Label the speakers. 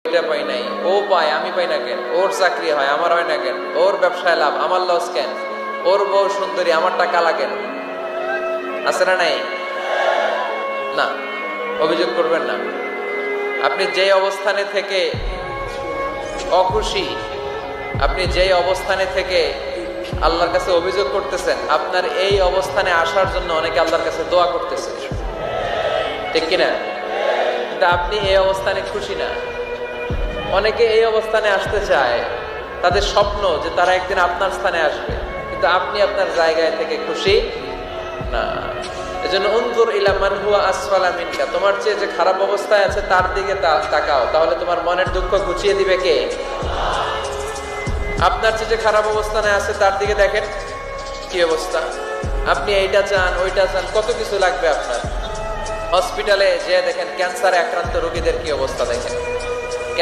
Speaker 1: এটা পাই নাই, ও পায় আমি পাই না কেন, ওর চাকরি হয় আমার হয় না কেন, ওর ব্যবসায় লাভ আমার লস কেন, ওর বউ সুন্দরী আমার টাকা লাগেন, আছে না নাই? না, অভিযোগ করবেন না। আপনি যে অবস্থানে থেকে অখুশি, আপনি যেই অবস্থানে থেকে আল্লাহর কাছে অভিযোগ করতেছেন, আপনার এই অবস্থানে আসার জন্য অনেকে আল্লাহর কাছে দোয়া করতেছে, ঠিক কিনা? কিন্তু আপনি এই অবস্থানে খুশি না। অনেকে এই অবস্থানে আসতে চায়, তাদের স্বপ্ন যে তারা একদিন আপনার স্থানে আসবে, কিন্তু আপনি আপনার জায়গায় থেকে খুশি না। এজন্য উনজুর ইলা মান হুয়া আসফালা মিনকা, তোমার চেয়ে যে খারাপ অবস্থায় আছে তার দিকে তাকাও, তাহলে তোমার মনের দুঃখ ঘুচিয়ে দিবে কে? আপনার চেয়ে যে খারাপ অবস্থানে আছে তার দিকে দেখেন কি অবস্থা। আপনি এইটা চান ওইটা চান, কত কিছু লাগবে আপনার। হসপিটালে যে দেখেন ক্যান্সারে আক্রান্ত রোগীদের কি অবস্থা দেখেন।